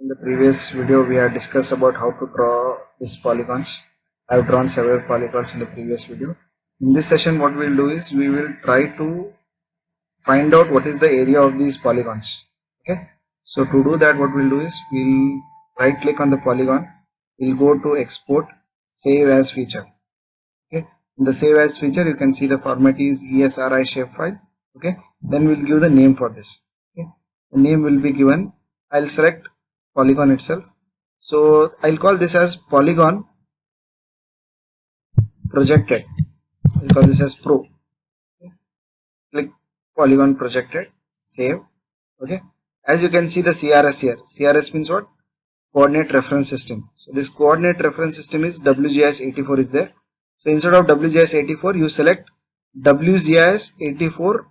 In the previous video, we had discussed about how to draw these polygons. I have drawn several polygons in the previous video. In this session, what we will do is we will try to find out what is the area of these polygons. Okay. So to do that, what we'll do is we'll right click on the polygon. We'll go to export, save as feature. Okay. In the save as feature, you can see the format is ESRI shapefile. Okay. Then we'll give the name for this. Okay. The name will be given. I'll select polygon itself. So I'll call this as polygon projected. I'll call this as pro. Okay. Click polygon projected, save. Okay. As you can see the CRS here. CRS means what? Coordinate reference system. So this coordinate reference system is WGS84 is there. So instead of WGS84, you select WGS84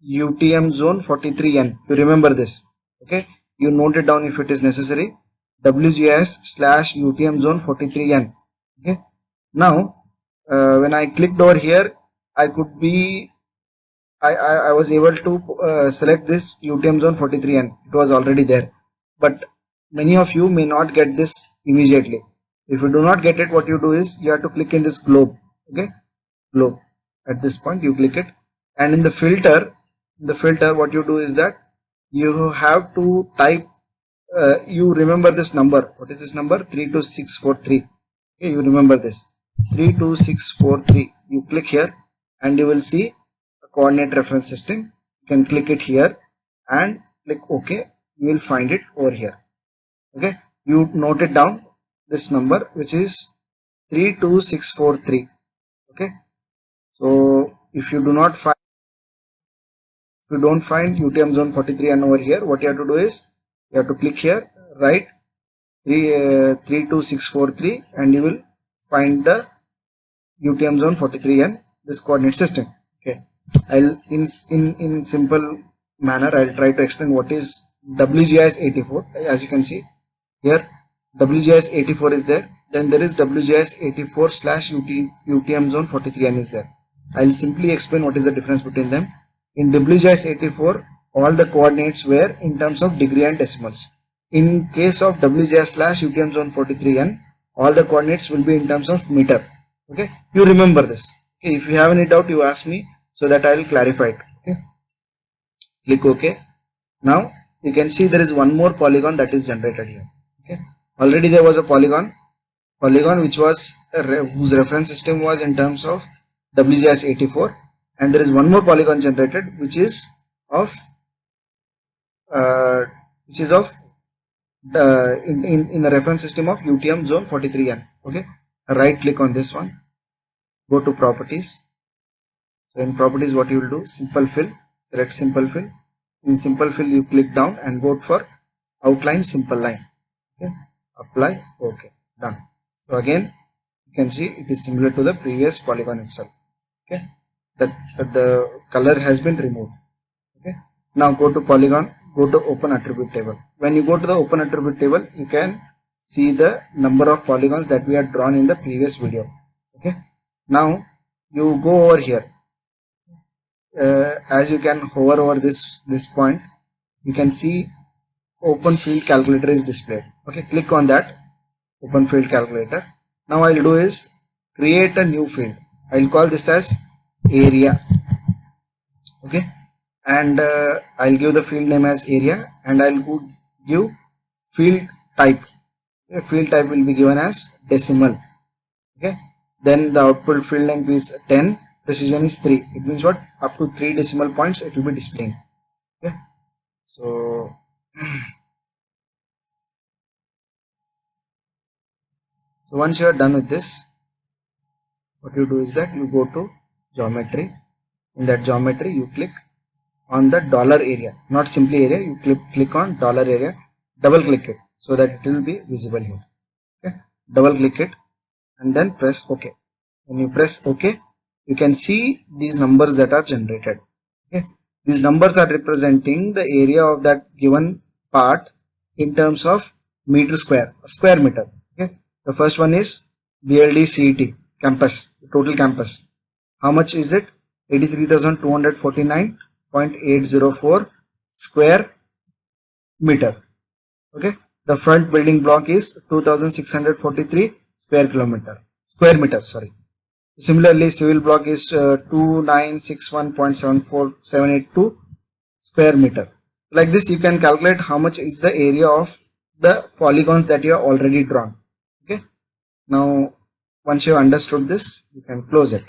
UTM zone 43N. You remember this. Okay. You note it down if it is necessary. WGS/UTM zone 43N. Okay. Now, when I clicked over here, I was able to select this UTM zone 43N. It was already there, but many of you may not get this immediately. If you do not get it, what you do is you have to click in this globe. Okay, globe. At this point, you click it, and in the filter, what you do is that you have to type. You remember this number. What is this number? 32643. Okay, you remember this 32643. You click here, and you will see a coordinate reference system. You can click it here and click OK. You will find it over here. Okay, you note it down, this number, which is 32643. Okay, so if you don't find UTM zone 43 and over here, what you have to do is you have to click here, write 32643, and you will find the UTM zone 43 and this coordinate system. Okay, I'll in simple manner I'll try to explain what is WGS84. As you can see here, WGS84 is there. Then there is WGS84/UTM zone 43N is there. I'll simply explain what is the difference between them. In WGS84, all the coordinates were in terms of degree and decimals. In case of WGS/UTM zone 43N, all the coordinates will be in terms of meter. Okay, you remember this. Okay, if you have any doubt, you ask me so that I will clarify it. Okay, click OK. Now you can see there is one more polygon that is generated here. Okay, already there was a polygon which was whose reference system was in terms of WGS84, and there is one more polygon generated which is of in the reference system of UTM zone 43N. Okay, right click on this one, go to properties. So in properties, what you will do, simple fill, select simple fill. In simple fill, you click down and vote for outline simple line. Okay, apply, okay, done. So again, you can see it is similar to the previous polygon itself. Okay, that the color has been removed. Okay, now go to polygon, go to open attribute table. When you go to the open attribute table, you can see the number of polygons that we had drawn in the previous video. Okay, now you go over here. As you can hover over this point, you can see open field calculator is displayed. Okay, click on that open field calculator. Now I'll do is create a new field. I'll call this as area. Okay, and I'll give the field name as area, and I'll give field type. Okay, field type will be given as decimal. Okay, then the output field length is 10, precision is 3. It means what? Up to 3 decimal points it will be displaying. Okay, so once you are done with this, what you do is that you go to geometry. In that geometry, you click on the dollar area, not simply area. You click on dollar area, double click it so that it will be visible here. Okay, double click it and then press OK. When you press OK, you can see these numbers that are generated. Okay, these numbers are representing the area of that given part in terms of meter square meter. Okay, the first one is BLD CET campus, total campus. How much is it? 83,249.804 square meter. Okay, The front building block is 2643 square meter, sorry. Similarly, civil block is 2961.74782 square meter. Like this, you can calculate how much is the area of the polygons that you have already drawn. Okay. Now, once you understood this, you can close it.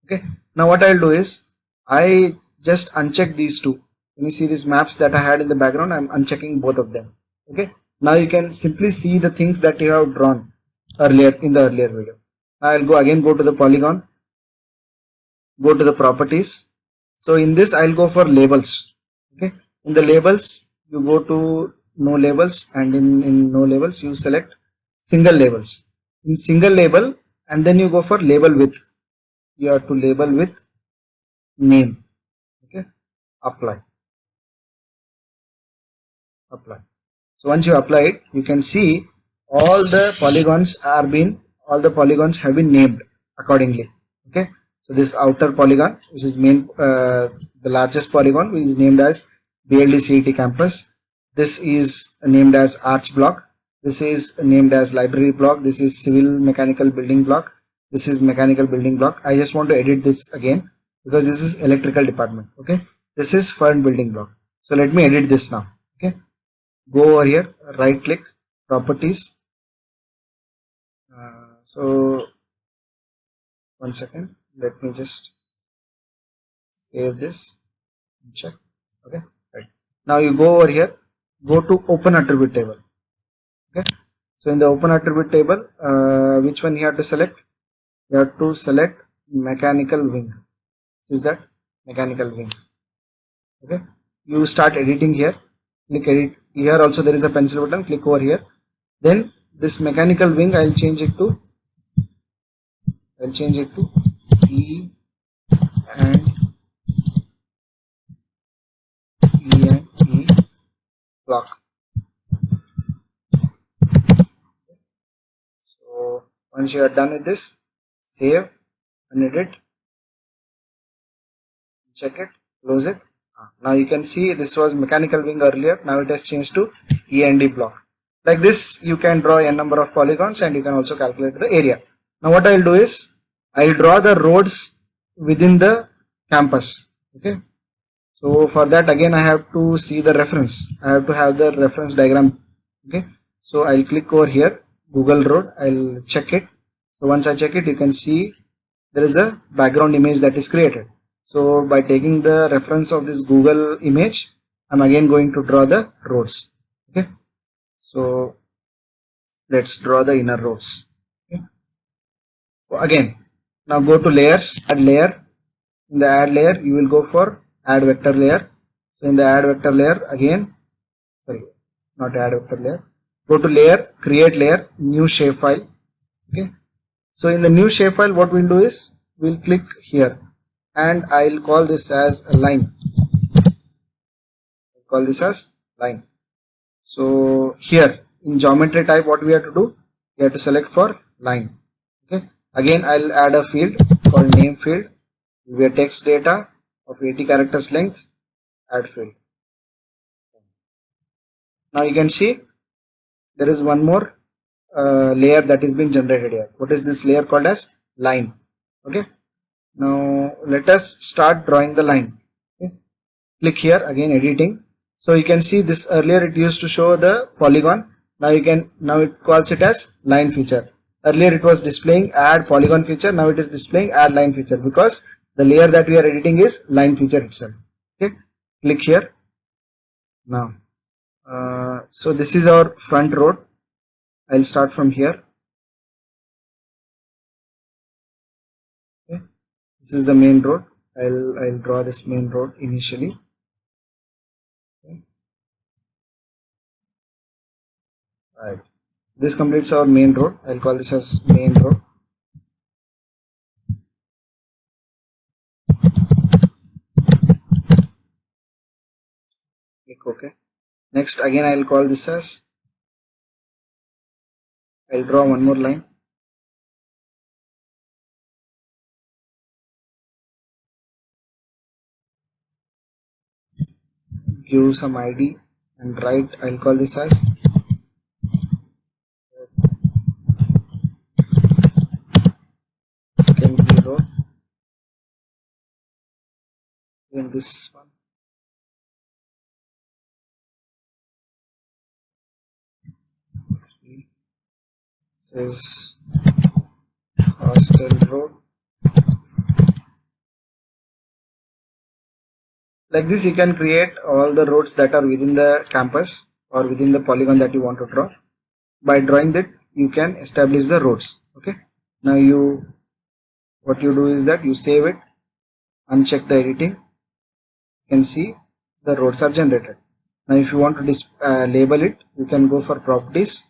Okay. Now, what I'll do is I just uncheck these two. When you see these maps that I had in the background, I'm unchecking both of them. Okay. Now you can simply see the things that you have drawn earlier in the earlier video. I'll go to the polygon, go to the properties. So in this I'll go for labels. Okay. In the labels you go to no labels, and in no labels you select single labels. In single label, and then you go for label with. You have to label with name. Okay. Apply. So once you apply it, you can see all the polygons have been named accordingly. Okay. So this outer polygon, which is the largest polygon, which is named as BLD CET campus. This is named as arch block. This is named as library block. This is civil mechanical building block. This is mechanical building block. I just want to edit this again because this is electrical department. Okay. This is front building block. So let me edit this now. Okay. Go over here, right click, properties. So one second, let me just save this and check. Okay, right. Now you go over here, go to open attribute table. Okay, so in the open attribute table, which one you have to select? You have to select mechanical wing. This is that mechanical wing. Okay, you start editing here. Click edit. Here also there is a pencil button. Click over here. Then this mechanical wing, I'll change it to E and E block. So once you are done with this, save and edit. Check it. Close it. Now you can see this was mechanical wing earlier. Now it has changed to E and D block. Like this, you can draw n number of polygons, and you can also calculate the area. Now what I'll do is I'll draw the roads within the campus. Okay. So for that, again I have to see the reference. I have to have the reference diagram. Okay. So I'll click over here, Google Road. I'll check it. So once I check it, you can see there is a background image that is created. So by taking the reference of this Google image, I'm again going to draw the roads. Okay. So let's draw the inner roads. Okay. So again, now go to layers, add layer. In the add layer, you will go for add vector layer. So in the add vector layer, again, sorry, not add vector layer. Go to layer, create layer, new shapefile. Okay. So in the new shapefile, what we'll do is we'll click here, and I'll call this as a line. I'll call this as line. So here in geometry type, what we have to do? We have to select for line. Okay. Again, I'll add a field called name field. Where text data of 80 characters length, add field. Now you can see there is one more layer that is being generated here. What is this layer called as? Line. Okay. Now let us start drawing the line. Okay. Click here, again editing. So you can see this earlier it used to show the polygon. Now it calls it as line feature. Earlier it was displaying add polygon feature. Now it is displaying add line feature because the layer that we are editing is line feature itself. Okay, click here. Now, so this is our front road. I'll start from here. Okay, this is the main road. I'll draw this main road initially. Okay. Right. This completes our main road. I'll call this as main road. Click OK. Next, again I'll call this as, I'll draw one more line. Give some ID and write, I'll call this as in this one. Says Hostel Road. Like this, you can create all the roads that are within the campus or within the polygon that you want to draw. By drawing that, you can establish the roads. Okay. Now what you do is that you save it, uncheck the editing. You can see the roads are generated. Now, if you want to label it, you can go for properties.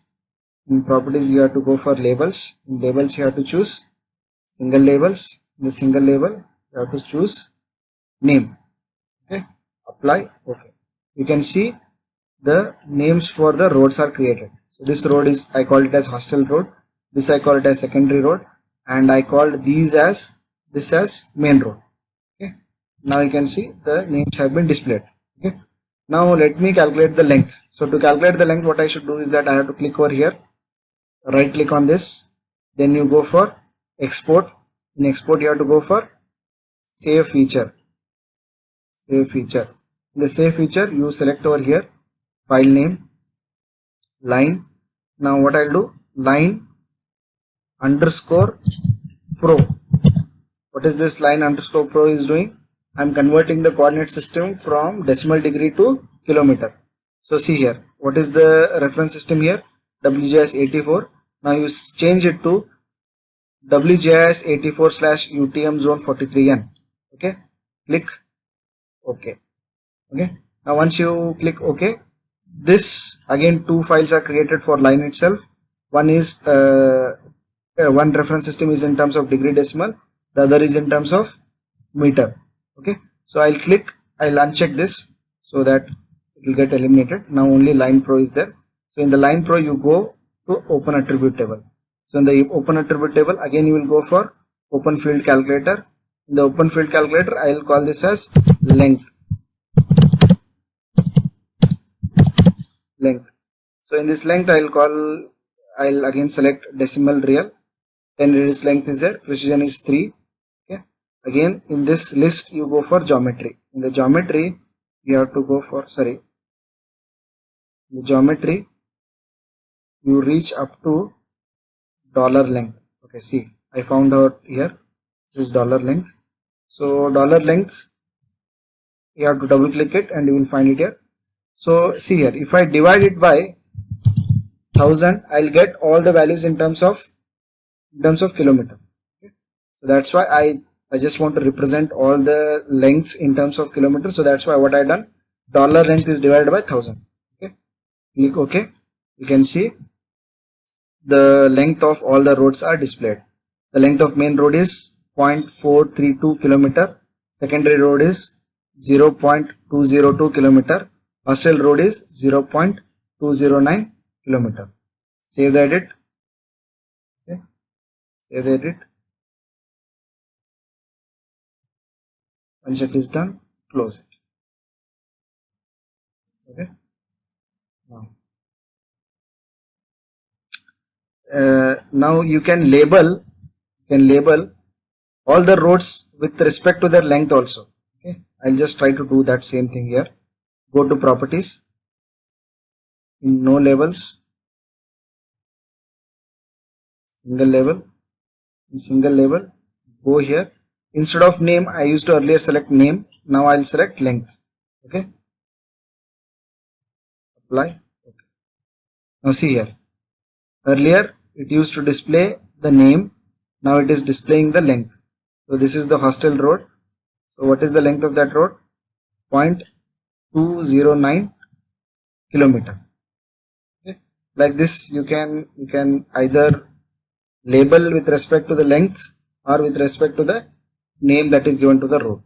In properties, you have to go for labels. In labels, you have to choose single labels. In the single label, you have to choose name. Okay, apply. Okay, you can see the names for the roads are created. So this road is, I call it as Hostel Road. This I call it as Secondary Road, and I called this as Main Road. Okay, now you can see the names have been displayed. Okay, now let me calculate the length. So to calculate the length, what I should do is that I have to click over here, right click on this, then you go for export. In export, you have to go for save feature. Save feature. In the save feature, you select over here file name, line. Now what I'll do, line underscore pro. What is this line underscore pro is doing? I'm converting the coordinate system from decimal degree to kilometer. So see here, what is the reference system here? WGS 84. Now you change it to WGS 84/UTM zone 43N. Okay, click OK. Okay, now once you click OK, this again two files are created for line itself. One is one reference system is in terms of degree decimal, the other is in terms of meter. Okay, so I'll uncheck this so that it will get eliminated. Now only line pro is there. So in the line pro, you go to open attribute table. So in the open attribute table, again you will go for open field calculator. In the open field calculator, I will call this as length. So in this length, I'll again select decimal real. 10 radius length is there, precision is 3. Okay. Again in this list, you go for geometry. In the geometry, you have to go for the geometry, you reach up to dollar length. Okay, see, I found out here, this is dollar length. So dollar length, you have to double click it and you will find it here. So see here, if I divide it by 1000, I'll get all the values in terms of kilometer. Okay. So that's why I just want to represent all the lengths in terms of kilometers. So that's why what I done, dollar length is divided by 1000. Okay, click OK. You can see the length of all the roads are displayed. The length of main road is 0.432 kilometer. Secondary road is 0.202 kilometer. Hostel road is 0.209 kilometer. Save the edit. Okay. Save the edit. Once it is done, close it. Okay. Now you can label all the roads with respect to their length also. Okay. I'll just try to do that same thing here. Go to properties, in no labels, single label. In single label, go here. Instead of name, I used to earlier select name. Now I'll select length. Okay. Apply. Okay. Now see here. Earlier it used to display the name. Now it is displaying the length. So this is the Hostel road. So what is the length of that road? 0.209 kilometer. Okay. Like this, you can either label with respect to the length or with respect to the name that is given to the road.